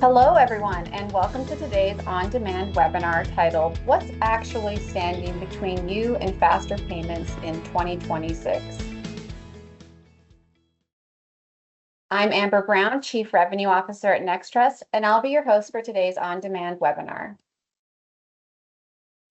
Hello, everyone, and welcome to today's on-demand webinar titled, What's Actually Standing Between You and Faster Payments in 2026? I'm Amber Brown, Chief Revenue Officer at NexTrust, and I'll be your host for today's on-demand webinar.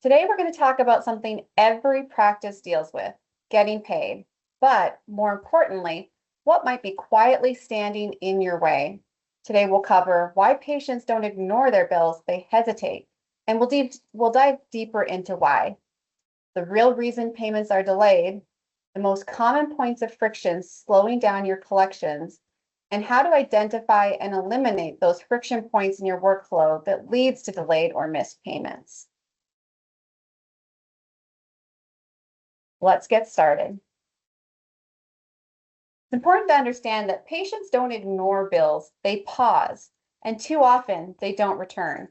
Today, we're going to talk about something every practice deals with, getting paid, but more importantly, what might be quietly standing in your way. Today, we'll cover why patients don't ignore their bills, they hesitate, and we'll dive deeper into why. The real reason payments are delayed, the most common points of friction slowing down your collections, and how to identify and eliminate those friction points in your workflow that leads to delayed or missed payments. Let's get started. It's important to understand that patients don't ignore bills, they pause, and too often they don't return.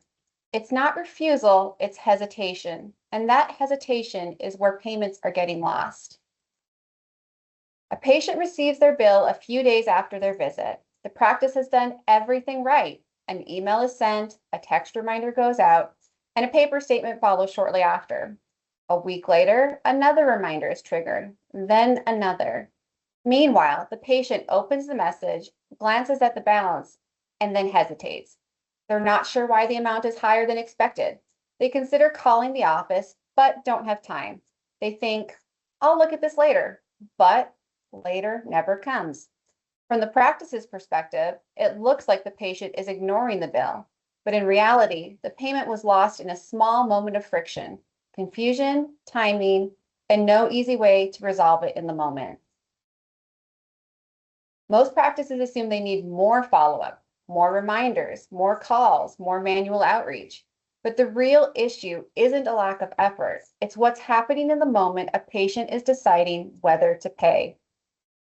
It's not refusal, it's hesitation, and that hesitation is where payments are getting lost. A patient receives their bill a few days after their visit. The practice has done everything right. An email is sent, a text reminder goes out, and a paper statement follows shortly after. A week later, another reminder is triggered, then another. Meanwhile, the patient opens the message, glances at the balance, and then hesitates. They're not sure why the amount is higher than expected. They consider calling the office, but don't have time. They think, I'll look at this later, but later never comes. From the practice's perspective, it looks like the patient is ignoring the bill, but in reality, the payment was lost in a small moment of friction, confusion, timing, and no easy way to resolve it in the moment. Most practices assume they need more follow-up, more reminders, more calls, more manual outreach. But the real issue isn't a lack of effort. It's what's happening in the moment a patient is deciding whether to pay.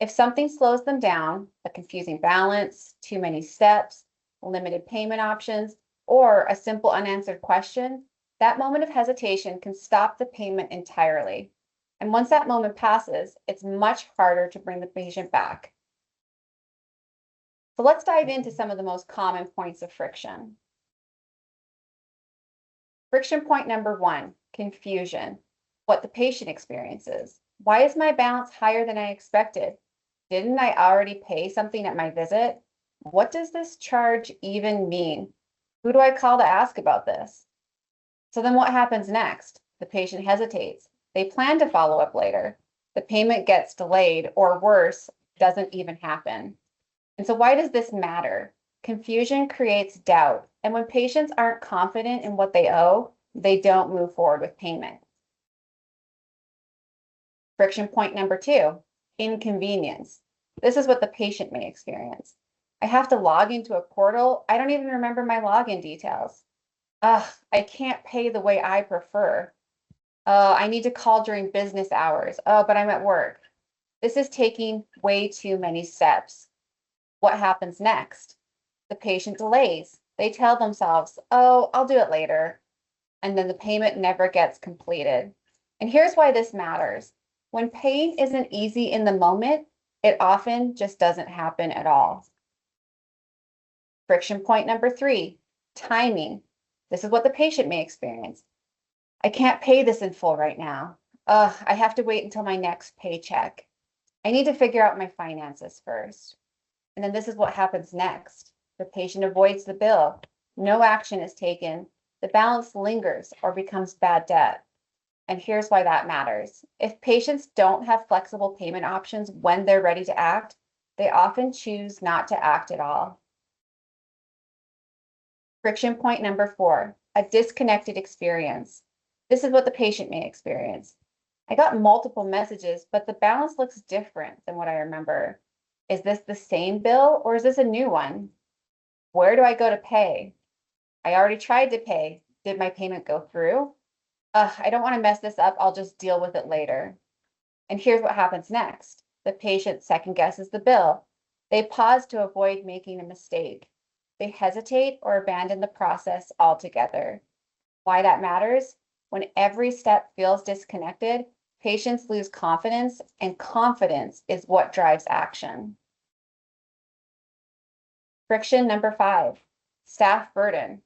If something slows them down, a confusing balance, too many steps, limited payment options, or a simple unanswered question, that moment of hesitation can stop the payment entirely. And once that moment passes, it's much harder to bring the patient back. So let's dive into some of the most common points of friction. Friction point number one, confusion. What the patient experiences. Why is my balance higher than I expected? Didn't I already pay something at my visit? What does this charge even mean? Who do I call to ask about this? So then what happens next? The patient hesitates. They plan to follow up later. The payment gets delayed, or worse, doesn't even happen. And so why does this matter? Confusion creates doubt. And when patients aren't confident in what they owe, they don't move forward with payment. Friction point number two, inconvenience. This is what the patient may experience. I have to log into a portal. I don't even remember my login details. I can't pay the way I prefer. I need to call during business hours. But I'm at work. This is taking way too many steps. What happens next? The patient delays. They tell themselves, I'll do it later. And then the payment never gets completed. And here's why this matters. When paying isn't easy in the moment, it often just doesn't happen at all. Friction point number three, timing. This is what the patient may experience. I can't pay this in full right now. I have to wait until my next paycheck. I need to figure out my finances first. And then this is what happens next. The patient avoids the bill. No action is taken. The balance lingers or becomes bad debt. And here's why that matters. If patients don't have flexible payment options when they're ready to act, they often choose not to act at all. Friction point number four, a disconnected experience. This is what the patient may experience. I got multiple messages, but the balance looks different than what I remember. Is this the same bill or is this a new one? Where do I go to pay? I already tried to pay. Did my payment go through? I don't want to mess this up. I'll just deal with it later. And here's what happens next. The patient second guesses the bill. They pause to avoid making a mistake. They hesitate or abandon the process altogether. Why that matters? When every step feels disconnected, patients lose confidence, and confidence is what drives action. Friction number five, staff burden,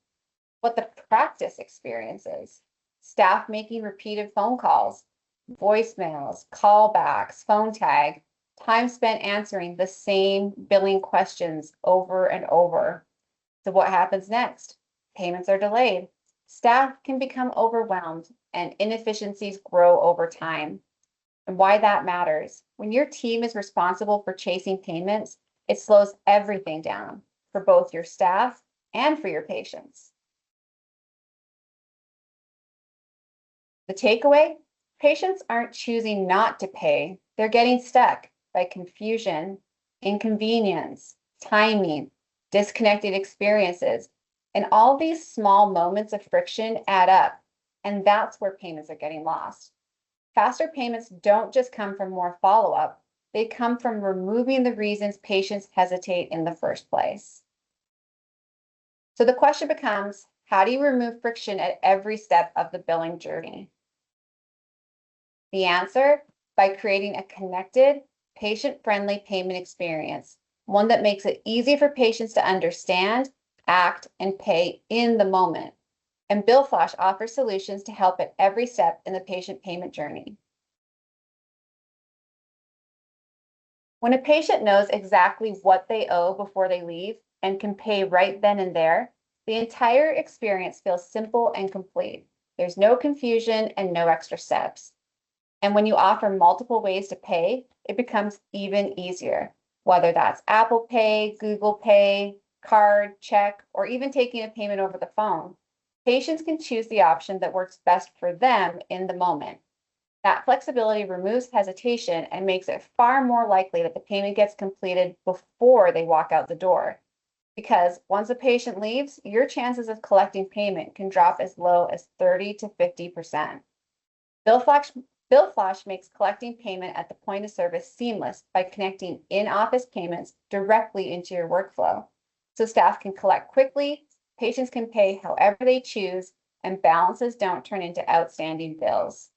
what the practice experience is, staff making repeated phone calls, voicemails, callbacks, phone tag, time spent answering the same billing questions over and over. So what happens next? Payments are delayed. Staff can become overwhelmed and inefficiencies grow over time. And why that matters. When your team is responsible for chasing payments, it slows everything down for both your staff and for your patients. The takeaway, patients aren't choosing not to pay. They're getting stuck by confusion, inconvenience, timing, disconnected experiences, and all these small moments of friction add up. And that's where payments are getting lost. Faster payments don't just come from more follow-up. They come from removing the reasons patients hesitate in the first place. So the question becomes, how do you remove friction at every step of the billing journey? The answer, by creating a connected, patient-friendly payment experience, one that makes it easy for patients to understand, act, and pay in the moment. And BillFlash offers solutions to help at every step in the patient payment journey. When a patient knows exactly what they owe before they leave and can pay right then and there, the entire experience feels simple and complete. There's no confusion and no extra steps. And when you offer multiple ways to pay, it becomes even easier, whether that's Apple Pay, Google Pay, card, check, or even taking a payment over the phone. Patients can choose the option that works best for them in the moment. That flexibility removes hesitation and makes it far more likely that the payment gets completed before they walk out the door. Because once a patient leaves, your chances of collecting payment can drop as low as 30 to 50%. BillFlash makes collecting payment at the point of service seamless by connecting in-office payments directly into your workflow. So staff can collect quickly, patients can pay however they choose, and balances don't turn into outstanding bills.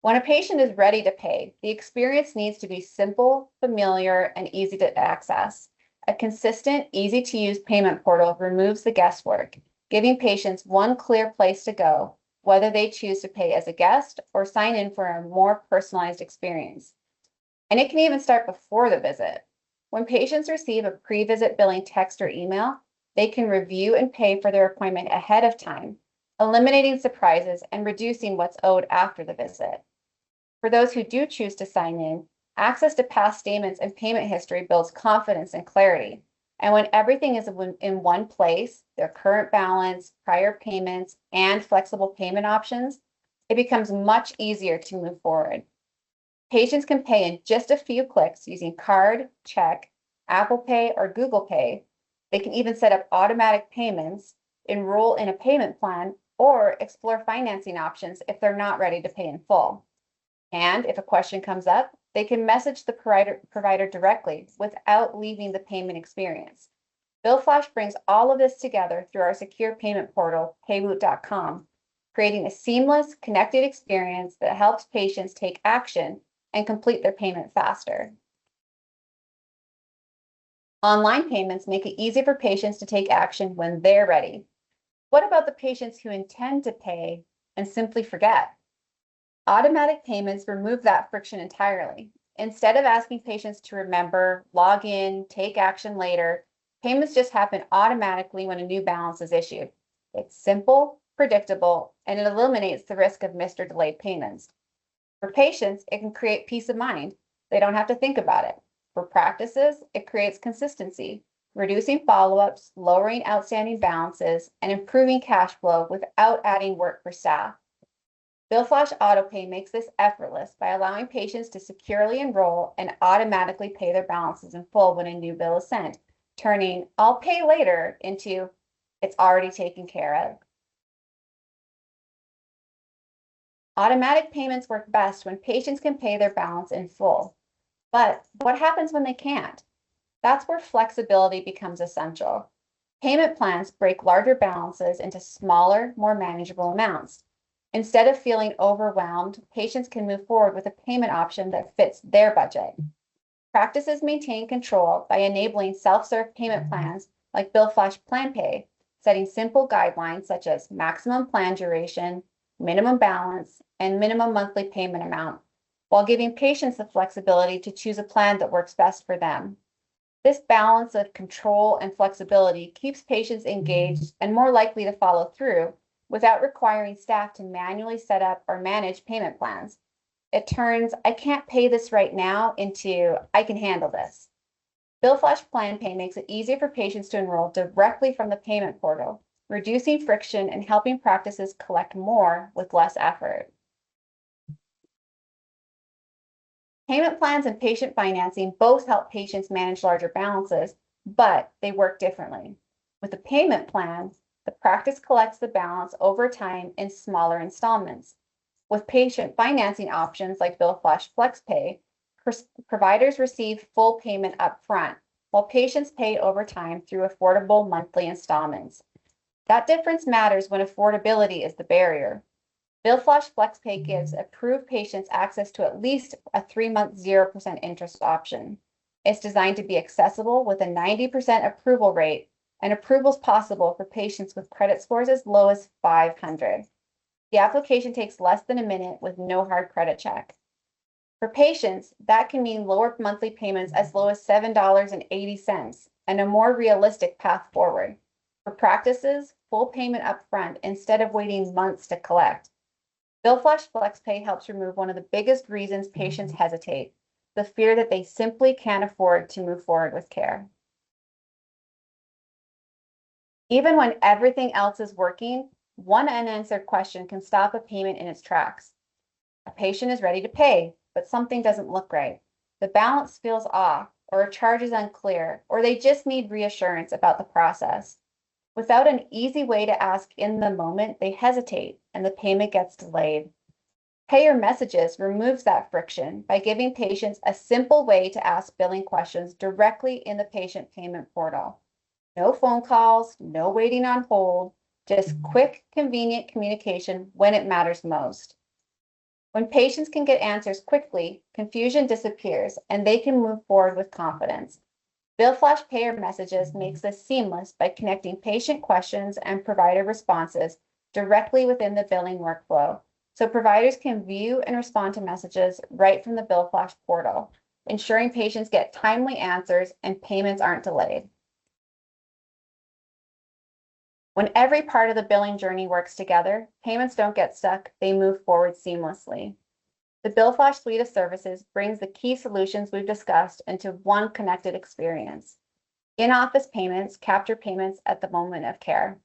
When a patient is ready to pay, the experience needs to be simple, familiar, and easy to access. A consistent, easy-to-use payment portal removes the guesswork, giving patients one clear place to go, whether they choose to pay as a guest or sign in for a more personalized experience. And it can even start before the visit. When patients receive a pre-visit billing text or email, they can review and pay for their appointment ahead of time, eliminating surprises and reducing what's owed after the visit. For those who do choose to sign in, access to past statements and payment history builds confidence and clarity. And when everything is in one place, their current balance, prior payments, and flexible payment options, it becomes much easier to move forward. Patients can pay in just a few clicks using card, check, Apple Pay, or Google Pay. They can even set up automatic payments, enroll in a payment plan, or explore financing options if they're not ready to pay in full. And if a question comes up, they can message the provider directly without leaving the payment experience. BillFlash brings all of this together through our secure payment portal, paywoot.com, creating a seamless, connected experience that helps patients take action and complete their payment faster. Online payments make it easy for patients to take action when they're ready. What about the patients who intend to pay and simply forget? Automatic payments remove that friction entirely. Instead of asking patients to remember, log in, take action later, payments just happen automatically when a new balance is issued. It's simple, predictable, and it eliminates the risk of missed or delayed payments. For patients, it can create peace of mind. They don't have to think about it. For practices, it creates consistency, reducing follow-ups, lowering outstanding balances, and improving cash flow without adding work for staff. BillFlash AutoPay makes this effortless by allowing patients to securely enroll and automatically pay their balances in full when a new bill is sent, turning "I'll pay later" into "it's already taken care of." Automatic payments work best when patients can pay their balance in full. But what happens when they can't? That's where flexibility becomes essential. Payment plans break larger balances into smaller, more manageable amounts. Instead of feeling overwhelmed, patients can move forward with a payment option that fits their budget. Practices maintain control by enabling self-serve payment plans like BillFlash PlanPay, setting simple guidelines such as maximum plan duration, minimum balance, and minimum monthly payment amount, while giving patients the flexibility to choose a plan that works best for them. This balance of control and flexibility keeps patients engaged and more likely to follow through without requiring staff to manually set up or manage payment plans. It turns "I can't pay this right now" into "I can handle this." BillFlash PlanPay makes it easier for patients to enroll directly from the payment portal, reducing friction and helping practices collect more with less effort. Payment plans and patient financing both help patients manage larger balances, but they work differently. With a payment plan, the practice collects the balance over time in smaller installments. With patient financing options like BillFlash FlexPay, providers receive full payment upfront, while patients pay over time through affordable monthly installments. That difference matters when affordability is the barrier. BillFlash FlexPay gives approved patients access to at least a 3-month 0% interest option. It's designed to be accessible with a 90% approval rate, and approvals possible for patients with credit scores as low as 500. The application takes less than a minute with no hard credit check. For patients, that can mean lower monthly payments as low as $7.80 and a more realistic path forward. For practices, full payment upfront instead of waiting months to collect. BillFlash FlexPay helps remove one of the biggest reasons patients hesitate, the fear that they simply can't afford to move forward with care. Even when everything else is working, one unanswered question can stop a payment in its tracks. A patient is ready to pay, but something doesn't look right. The balance feels off, or a charge is unclear, or they just need reassurance about the process. Without an easy way to ask in the moment, they hesitate and the payment gets delayed. Payer Messages removes that friction by giving patients a simple way to ask billing questions directly in the patient payment portal. No phone calls, no waiting on hold, just quick, convenient communication when it matters most. When patients can get answers quickly, confusion disappears and they can move forward with confidence. BillFlash Payer Messages makes this seamless by connecting patient questions and provider responses directly within the billing workflow, so providers can view and respond to messages right from the BillFlash portal, ensuring patients get timely answers and payments aren't delayed. When every part of the billing journey works together, payments don't get stuck, they move forward seamlessly. The BillFlash suite of services brings the key solutions we've discussed into one connected experience. In-office payments capture payments at the moment of care.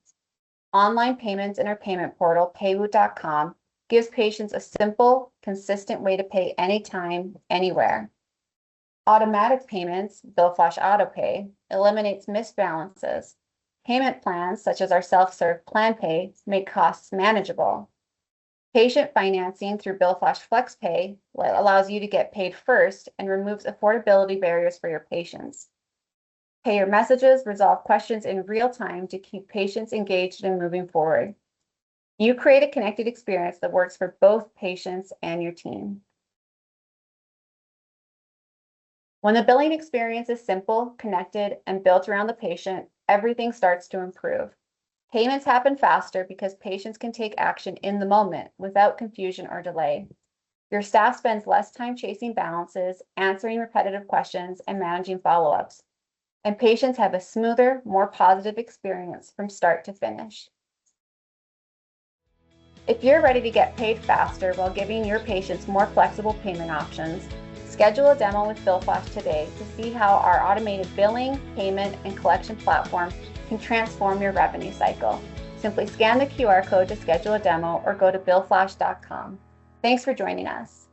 Online payments in our payment portal, paywoot.com, gives patients a simple, consistent way to pay anytime, anywhere. Automatic payments, BillFlash AutoPay, eliminates missed balances. Payment plans, such as our self-serve PlanPay, make costs manageable. Patient financing through BillFlash FlexPay allows you to get paid first and removes affordability barriers for your patients. Payer Messages resolve questions in real time to keep patients engaged and moving forward. You create a connected experience that works for both patients and your team. When the billing experience is simple, connected, and built around the patient, everything starts to improve. Payments happen faster because patients can take action in the moment without confusion or delay. Your staff spends less time chasing balances, answering repetitive questions, and managing follow-ups. And patients have a smoother, more positive experience from start to finish. If you're ready to get paid faster while giving your patients more flexible payment options, schedule a demo with BillFlash today to see how our automated billing, payment, and collection platform can transform your revenue cycle. Simply scan the QR code to schedule a demo or go to BillFlash.com. Thanks for joining us.